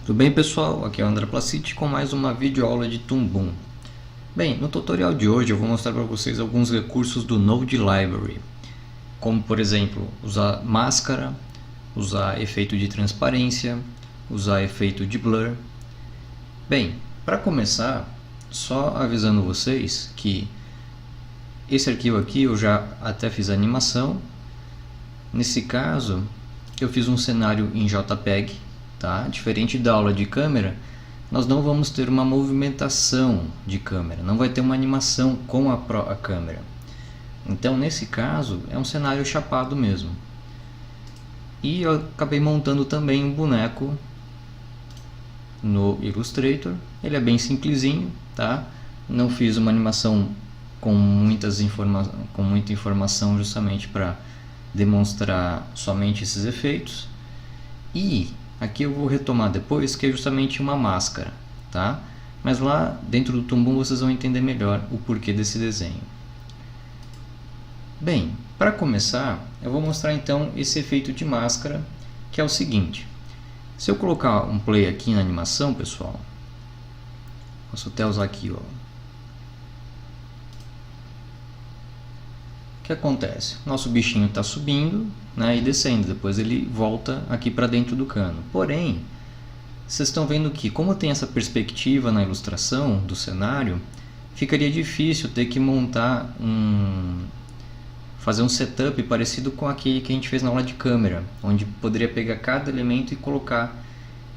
Tudo bem, pessoal? Aqui é o André Placiti com mais uma videoaula de Toon Boom. Bem, no tutorial de hoje eu vou mostrar para vocês alguns recursos do Node Library, como por exemplo, usar máscara, usar efeito de transparência, usar efeito de blur. Bem, para começar, só avisando vocês que esse arquivo aqui eu já até fiz a animação. Nesse caso, eu fiz um cenário em JPEG. Tá? Diferente da aula de câmera, nós não vamos ter uma movimentação de câmera, não vai ter uma animação com a câmera. Então, nesse caso, é um cenário chapado mesmo. E eu acabei montando também um boneco no Illustrator. Ele é bem simplesinho, tá? Não fiz uma animação com muita informação justamente para demonstrar somente esses efeitos. E aqui eu vou retomar depois, que é justamente uma máscara, tá? Mas lá dentro do Toon Boom vocês vão entender melhor o porquê desse desenho. Bem, para começar, eu vou mostrar então esse efeito de máscara, que é o seguinte. Se eu colocar um play aqui na animação, pessoal, posso até usar aqui, ó. O que acontece? Nosso bichinho está subindo, né, e descendo, depois ele volta aqui para dentro do cano. Porém, vocês estão vendo que, como tem essa perspectiva na ilustração do cenário, ficaria difícil ter que fazer um setup parecido com aquele que a gente fez na aula de câmera, onde poderia pegar cada elemento e colocar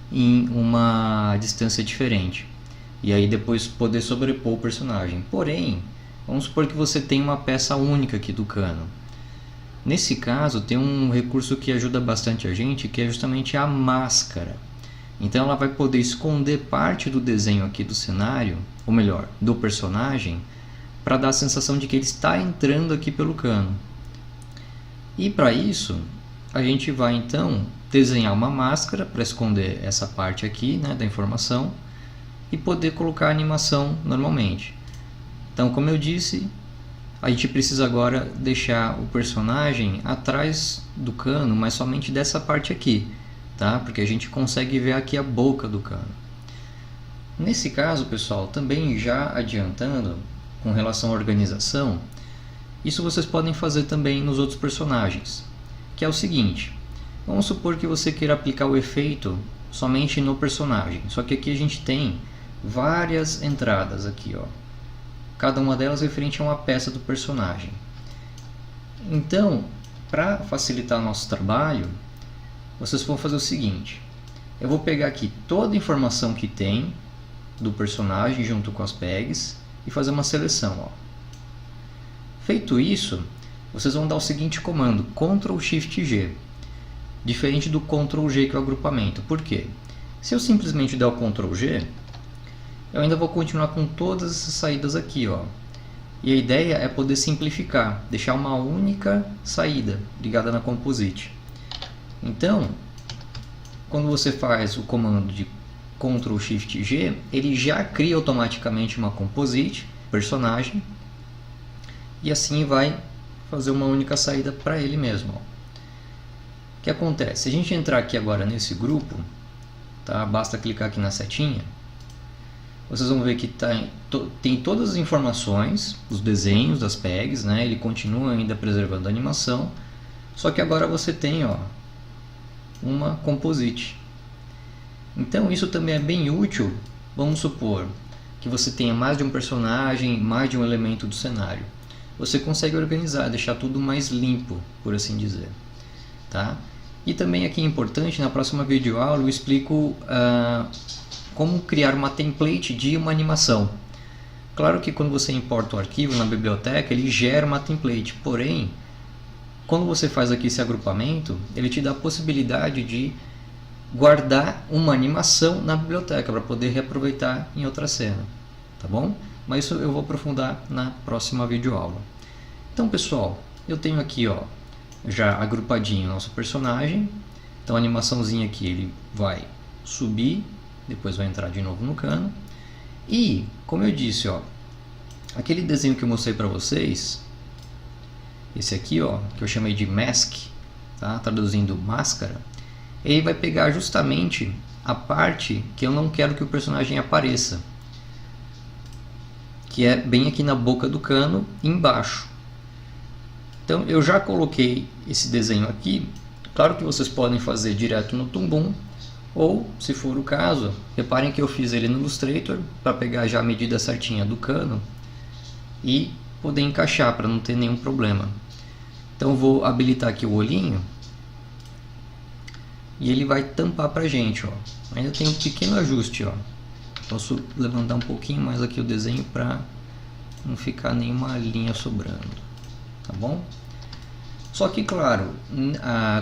em uma distância diferente, e aí depois poder sobrepor o personagem. Porém, vamos supor que você tem uma peça única aqui do cano. Nesse caso, tem um recurso que ajuda bastante a gente, que é justamente a máscara. Então ela vai poder esconder parte do desenho aqui do cenário, ou melhor, do personagem, para dar a sensação de que ele está entrando aqui pelo cano. E para isso, a gente vai então desenhar uma máscara para esconder essa parte aqui, né, da informação, e poder colocar a animação normalmente. Então, como eu disse, a gente precisa agora deixar o personagem atrás do cano, mas somente dessa parte aqui, tá? Porque a gente consegue ver aqui a boca do cano. Nesse caso, pessoal, também já adiantando com relação à organização, isso vocês podem fazer também nos outros personagens, que é o seguinte: vamos supor que você queira aplicar o efeito somente no personagem, só que aqui a gente tem várias entradas aqui, ó. Cada uma delas referente a uma peça do personagem. Então, para facilitar nosso trabalho, vocês vão fazer o seguinte: eu vou pegar aqui toda a informação que tem do personagem junto com as pegs e fazer uma seleção, ó. Feito isso, vocês vão dar o seguinte comando: Ctrl Shift G, diferente do Ctrl G, que é o agrupamento. Por quê? Se eu simplesmente der o Ctrl G, eu ainda vou continuar com todas essas saídas aqui, ó. E a ideia é poder simplificar, deixar uma única saída ligada na Composite. Então, quando você faz o comando de Ctrl Shift G, ele já cria automaticamente uma Composite, personagem, e assim vai fazer uma única saída para ele mesmo, ó. O que acontece? Se a gente entrar aqui agora nesse grupo, tá? Basta clicar aqui na setinha. Vocês vão ver que tem todas as informações, os desenhos das pegs, né? Ele continua ainda preservando a animação, só que agora você tem, ó, uma composite. Então isso também é bem útil. Vamos supor que você tenha mais de um personagem, mais de um elemento do cenário. Você consegue organizar, deixar tudo mais limpo, por assim dizer, tá? E também aqui é importante, na próxima videoaula eu explico como criar uma template de uma animação. Claro que quando você importa o arquivo na biblioteca, ele gera uma template, porém, quando você faz aqui esse agrupamento, ele te dá a possibilidade de guardar uma animação na biblioteca para poder reaproveitar em outra cena, tá bom? Mas isso eu vou aprofundar na próxima videoaula. Então, pessoal, eu tenho aqui, ó, já agrupadinho o nosso personagem. Então a animaçãozinha aqui, ele vai subir, depois vai entrar de novo no cano. E, como eu disse, ó, aquele desenho que eu mostrei para vocês, esse aqui, ó, que eu chamei de mask, tá? Traduzindo máscara, ele vai pegar justamente a parte que eu não quero que o personagem apareça, que é bem aqui na boca do cano embaixo. Então eu já coloquei esse desenho aqui. Claro que vocês podem fazer direto no Toon Boom, ou, se for o caso, reparem que eu fiz ele no Illustrator para pegar já a medida certinha do cano e poder encaixar para não ter nenhum problema. Então eu vou habilitar aqui o olhinho e ele vai tampar pra gente, ó. Ainda tem um pequeno ajuste, ó. Posso levantar um pouquinho mais aqui o desenho para não ficar nenhuma linha sobrando, tá bom? Só que, claro,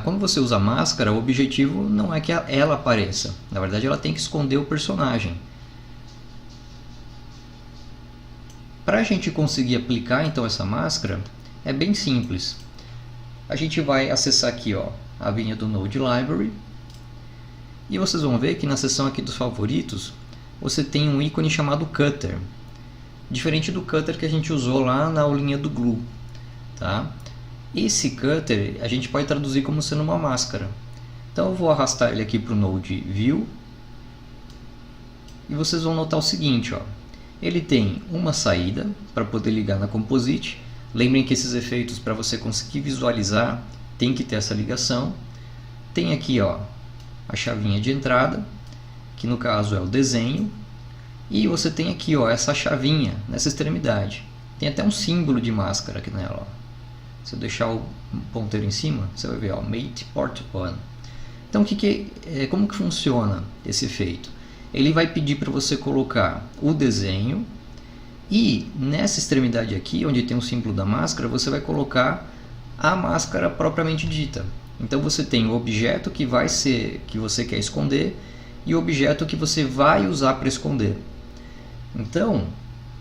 quando você usa máscara, o objetivo não é que ela apareça. Na verdade, ela tem que esconder o personagem. Para a gente conseguir aplicar então essa máscara, é bem simples. A gente vai acessar aqui, ó, a abinha do Node Library. E vocês vão ver que na seção aqui dos favoritos, você tem um ícone chamado Cutter. Diferente do Cutter que a gente usou lá na aulinha do Glue, tá? Esse Cutter a gente pode traduzir como sendo uma máscara. Então eu vou arrastar ele aqui para o Node View. E vocês vão notar o seguinte, ó. Ele tem uma saída para poder ligar na Composite. Lembrem que esses efeitos, para você conseguir visualizar, tem que ter essa ligação. Tem aqui, ó, a chavinha de entrada, que no caso é o desenho. E você tem aqui, ó, essa chavinha nessa extremidade. Tem até um símbolo de máscara aqui nela, ó. Se eu deixar o ponteiro em cima, você vai ver, ó, Mate Port On. Então, como que funciona esse efeito? Ele vai pedir para você colocar o desenho e nessa extremidade aqui, onde tem o símbolo da máscara, você vai colocar a máscara propriamente dita. Então, você tem o objeto que você quer esconder e o objeto que você vai usar para esconder. Então,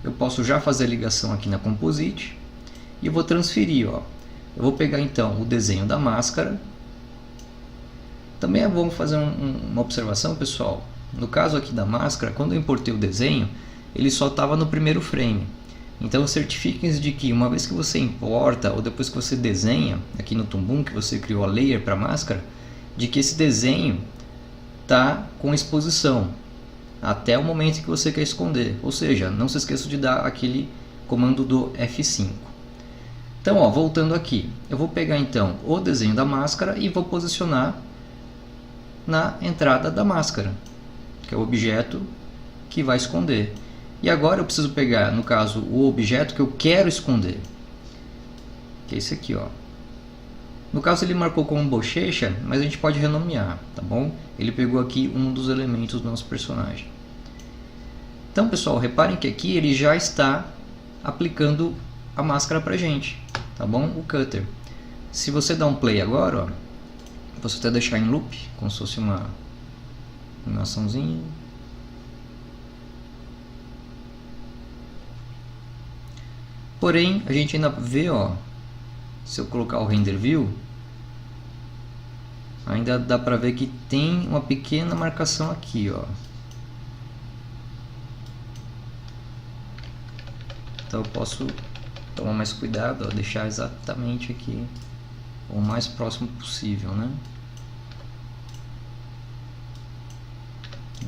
eu posso já fazer a ligação aqui na Composite e eu vou transferir, ó. Eu vou pegar então o desenho da máscara. Também é bom fazer uma observação, pessoal. No caso aqui da máscara, quando eu importei o desenho, ele só estava no primeiro frame. Então certifiquem-se de que uma vez que você importa ou depois que você desenha, aqui no Toon Boom, que você criou a layer para a máscara, de que esse desenho está com exposição até o momento que você quer esconder. Ou seja, não se esqueça de dar aquele comando do F5. Então, ó, voltando aqui, eu vou pegar então o desenho da máscara e vou posicionar na entrada da máscara, que é o objeto que vai esconder. E agora eu preciso pegar, no caso, o objeto que eu quero esconder, que é esse aqui, ó. No caso ele marcou como bochecha, mas a gente pode renomear, tá bom? Ele pegou aqui um dos elementos do nosso personagem. Então, pessoal, reparem que aqui ele já está aplicando a máscara pra gente, tá bom? O Cutter. Se você dar um play agora, ó, posso até deixar em loop, como se fosse uma animaçãozinha. Porém, a gente ainda vê, ó, se eu colocar o Render View, ainda dá pra ver que tem uma pequena marcação aqui, ó. Então eu posso tomar mais cuidado, ó, deixar exatamente aqui o mais próximo possível, né?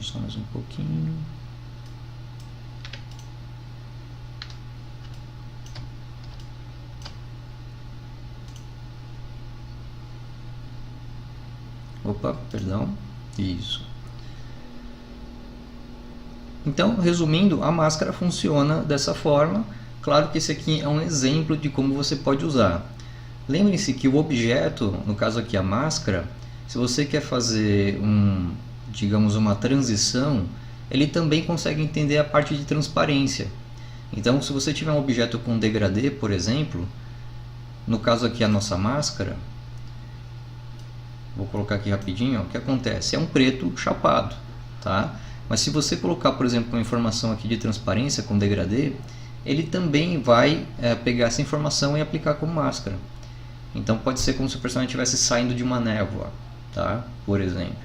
Só mais um pouquinho. Opa, perdão. Isso. Então, resumindo, a máscara funciona dessa forma. Claro que esse aqui é um exemplo de como você pode usar. Lembre-se que o objeto, no caso aqui a máscara, se você quer fazer digamos uma transição, ele também consegue entender a parte de transparência. Então, se você tiver um objeto com degradê, por exemplo, no caso aqui a nossa máscara, vou colocar aqui rapidinho, ó, o que acontece? É um preto chapado, tá? Mas se você colocar, por exemplo, uma informação aqui de transparência com degradê, ele também vai pegar essa informação e aplicar como máscara. Então pode ser como se o personagem estivesse saindo de uma névoa, tá? Por exemplo.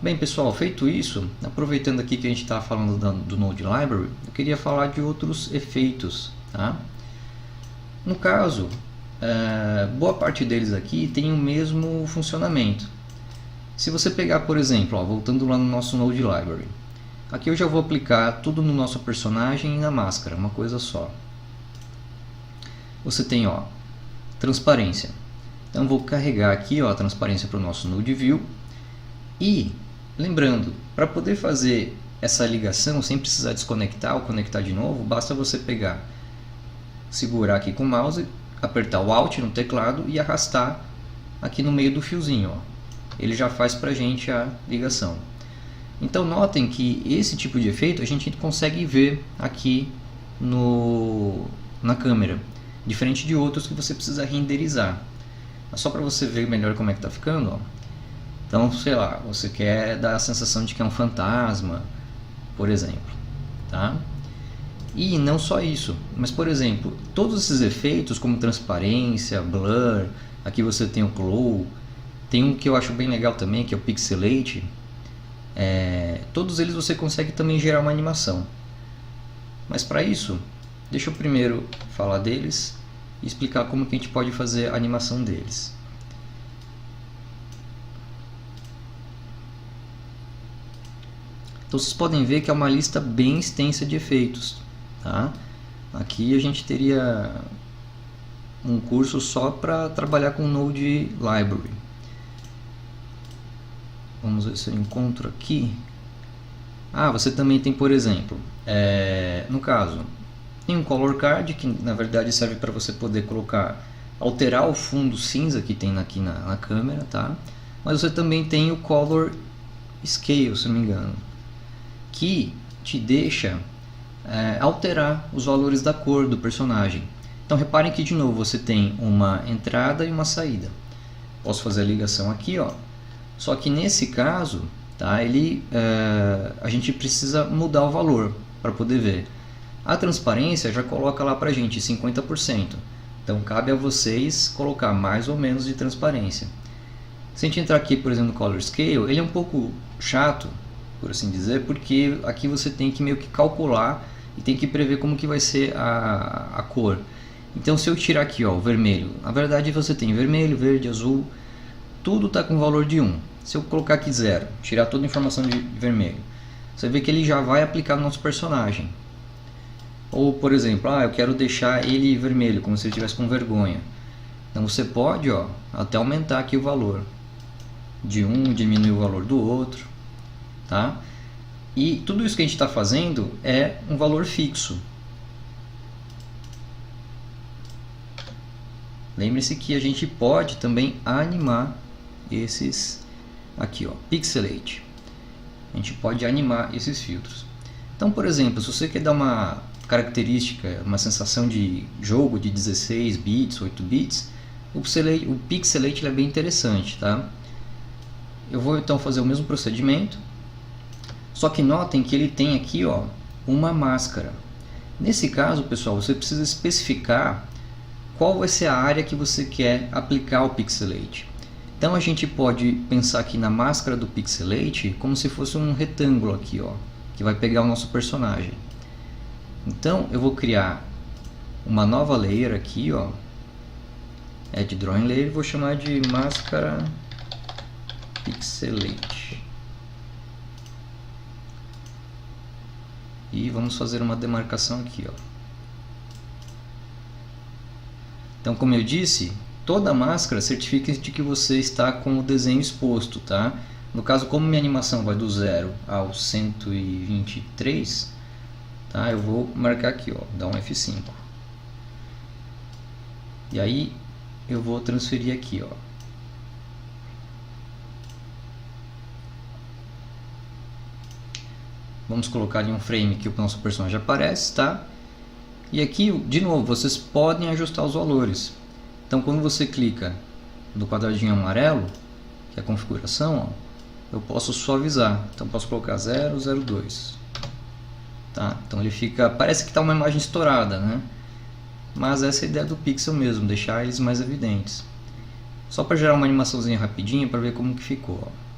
Bem, pessoal, feito isso, aproveitando aqui que a gente está falando do Node Library, eu queria falar de outros efeitos, tá? No caso, boa parte deles aqui tem o mesmo funcionamento. Se você pegar, por exemplo, ó, voltando lá no nosso Node Library, aqui eu já vou aplicar tudo no nosso personagem e na máscara, uma coisa só. Você tem, ó, transparência. Então vou carregar aqui, ó, a transparência para o nosso Node View. E lembrando, para poder fazer essa ligação sem precisar desconectar ou conectar de novo, basta você pegar, segurar aqui com o mouse, apertar o Alt no teclado e arrastar aqui no meio do fiozinho, ó. Ele já faz pra gente a ligação. Então notem que esse tipo de efeito a gente consegue ver aqui na câmera, diferente de outros que você precisa renderizar. Mas só para você ver melhor como é que está ficando, ó. Então, sei lá, você quer dar a sensação de que é um fantasma, por exemplo, tá? E não só isso, mas por exemplo, todos esses efeitos como transparência, blur, aqui você tem o glow, tem um que eu acho bem legal também, que é o pixelate. Todos eles você consegue também gerar uma animação. Mas para isso, deixa eu primeiro falar deles e explicar como que a gente pode fazer a animação deles. Então vocês podem ver que é uma lista bem extensa de efeitos, tá? Aqui a gente teria um curso só para trabalhar com Node Library. Vamos ver se eu encontro aqui. Você também tem, por exemplo, no caso, tem um color card que na verdade serve para você poder alterar o fundo cinza que tem aqui na câmera, tá? Mas você também tem o color scale, se não me engano, que te deixa alterar os valores da cor do personagem. Então reparem que de novo você tem uma entrada e uma saída. Posso fazer a ligação aqui, ó. Só que nesse caso, tá, a gente precisa mudar o valor para poder ver. A transparência já coloca lá pra gente 50%. Então cabe a vocês colocar mais ou menos de transparência. Se a gente entrar aqui, por exemplo, no Color Scale, ele é um pouco chato, por assim dizer, porque aqui você tem que meio que calcular e tem que prever como que vai ser a cor. Então se eu tirar aqui, ó, o vermelho, na verdade você tem vermelho, verde, azul, tudo está com valor de 1. Se eu colocar aqui 0, tirar toda a informação de vermelho, você vê que ele já vai aplicar no nosso personagem. Ou, por exemplo, eu quero deixar ele vermelho, como se ele estivesse com vergonha. Então você pode, ó, até aumentar aqui o valor. De um, diminuir o valor do outro. Tá? E tudo isso que a gente está fazendo é um valor fixo. Lembre-se que a gente pode também animar esses aqui, ó, pixelate. A gente pode animar esses filtros. Então, por exemplo, se você quer dar uma característica, uma sensação de jogo de 16 bits, 8 bits, o pixelate é bem interessante, tá? Eu vou então fazer o mesmo procedimento, só que notem que ele tem aqui, ó, uma máscara. Nesse caso, pessoal, você precisa especificar qual vai ser a área que você quer aplicar o pixelate. Então a gente pode pensar aqui na máscara do pixelate como se fosse um retângulo aqui, ó, que vai pegar o nosso personagem. Então eu vou criar uma nova layer aqui, ó, Add Drawing Layer, vou chamar de máscara pixelate. E vamos fazer uma demarcação aqui, ó. Então, como eu disse, toda máscara certifica de que você está com o desenho exposto, tá? No caso, como minha animação vai do 0 ao 123, tá? Eu vou marcar aqui, ó, dar um F5. E aí eu vou transferir aqui, ó. Vamos colocar em um frame que o nosso personagem aparece, tá? E aqui, de novo, vocês podem ajustar os valores. Então, quando você clica no quadradinho amarelo, que é a configuração, ó, eu posso suavizar. Então, posso colocar 002. Tá? Então, ele fica... Parece que está uma imagem estourada, né? Mas essa é a ideia do pixel mesmo, deixar eles mais evidentes. Só para gerar uma animaçãozinha rapidinha para ver como que ficou, ó.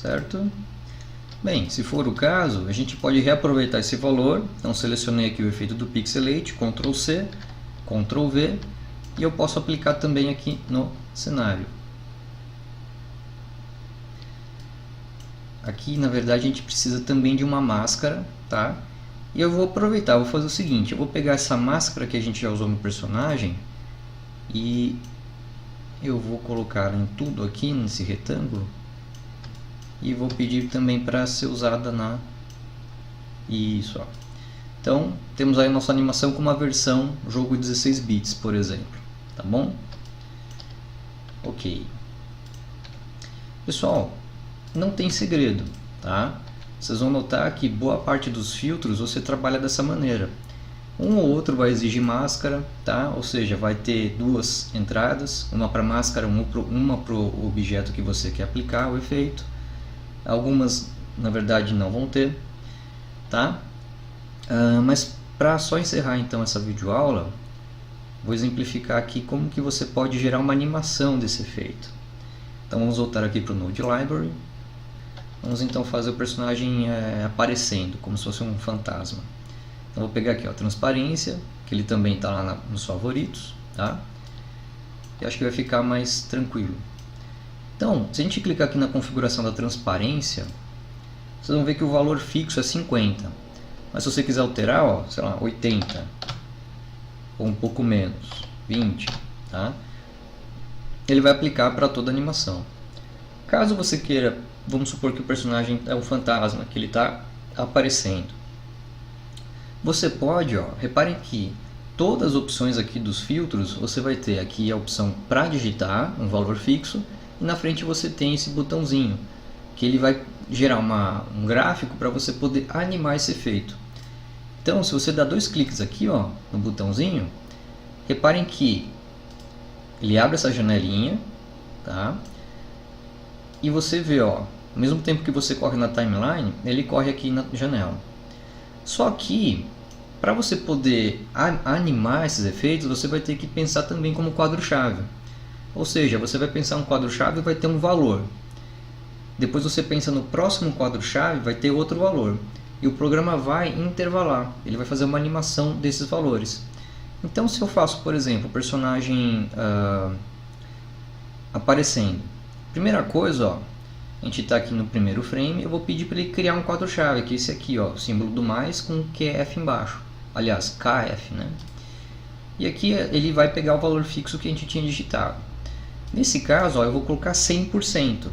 certo? Bem, se for o caso, a gente pode reaproveitar esse valor. Então selecionei aqui o efeito do pixelate, Ctrl C, Ctrl V, e eu posso aplicar também aqui no cenário. Aqui, na verdade, a gente precisa também de uma máscara, tá? E eu vou aproveitar, vou fazer o seguinte, eu vou pegar essa máscara que a gente já usou no personagem e eu vou colocar em tudo aqui nesse retângulo e vou pedir também para ser usada na... Isso, ó. Então, temos aí a nossa animação com uma versão jogo 16 bits, por exemplo, tá bom? Ok. Pessoal, não tem segredo, tá? Vocês vão notar que boa parte dos filtros você trabalha dessa maneira. Um ou outro vai exigir máscara, tá? Ou seja, vai ter duas entradas, uma para máscara, uma para o objeto que você quer aplicar o efeito. Algumas, na verdade, não vão ter, tá? Mas para só encerrar então essa videoaula, vou exemplificar aqui como que você pode gerar uma animação desse efeito. Então vamos voltar aqui para o Node Library. Vamos então fazer o personagem aparecendo, como se fosse um fantasma. Então vou pegar aqui, ó, transparência, que ele também está lá nos favoritos, tá? E acho que vai ficar mais tranquilo. Então, se a gente clicar aqui na configuração da transparência, vocês vão ver que o valor fixo é 50. Mas se você quiser alterar, ó, sei lá, 80, ou um pouco menos, 20, tá? Ele vai aplicar para toda a animação. Caso você queira, vamos supor que o personagem é um fantasma, que ele está aparecendo. Você pode, ó, reparem que todas as opções aqui dos filtros, você vai ter aqui a opção para digitar um valor fixo, e na frente você tem esse botãozinho, que ele vai gerar um gráfico para você poder animar esse efeito. Então, se você dá dois cliques aqui, ó, no botãozinho, reparem que ele abre essa janelinha, tá? E você vê, ó, ao mesmo tempo que você corre na timeline, ele corre aqui na janela. Só que, para você poder animar esses efeitos, você vai ter que pensar também como quadro-chave. Ou seja, você vai pensar um quadro-chave e vai ter um valor. Depois você pensa no próximo quadro-chave, vai ter outro valor. E o programa vai intervalar, ele vai fazer uma animação desses valores. Então, se eu faço, por exemplo, o personagem aparecendo. Primeira coisa, ó, a gente está aqui no primeiro frame, eu vou pedir para ele criar um quadro-chave, que é esse aqui, ó, o símbolo do mais com QF embaixo. Aliás, KF, né? E aqui ele vai pegar o valor fixo que a gente tinha digitado. Nesse caso, ó, eu vou colocar 100%.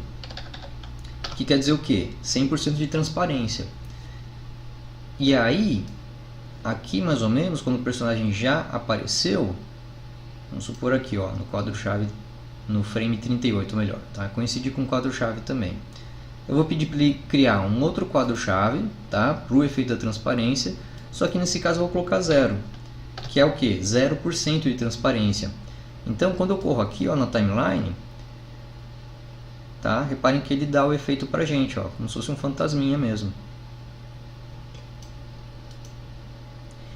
Que quer dizer o quê? 100% de transparência. E aí, aqui mais ou menos, quando o personagem já apareceu, vamos supor aqui, ó, no quadro-chave, no frame 38 melhor, tá? Coincide com o quadro-chave também. Eu vou pedir para ele criar um outro quadro-chave, tá? Para o efeito da transparência, só que nesse caso eu vou colocar 0, que é o que? 0% de transparência. Então, quando eu corro aqui, ó, na timeline, tá? Reparem que ele dá o efeito pra gente, ó, como se fosse um fantasminha mesmo.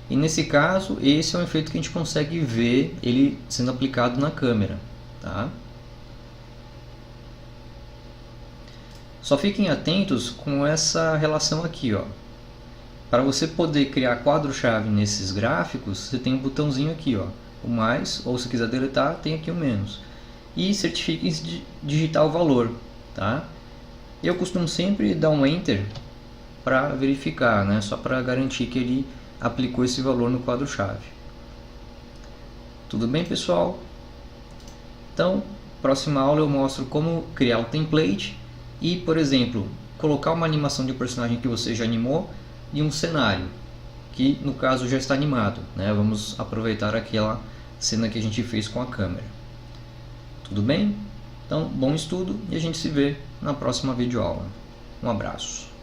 E nesse caso, esse é um efeito que a gente consegue ver ele sendo aplicado na câmera, tá? Só fiquem atentos com essa relação aqui, ó. Para você poder criar quadro-chave nesses gráficos, você tem um botãozinho aqui, ó, o mais, ou se quiser deletar, tem aqui o menos. E certifiquem-se de digitar o valor, tá? Eu costumo sempre dar um Enter para verificar, né? Só para garantir que ele aplicou esse valor no quadro-chave. Tudo bem, pessoal? Então, próxima aula eu mostro como criar o template e, por exemplo, colocar uma animação de um personagem que você já animou e um cenário, que no caso já está animado, né? Vamos aproveitar aquela cena que a gente fez com a câmera. Tudo bem? Então, bom estudo e a gente se vê na próxima videoaula. Um abraço.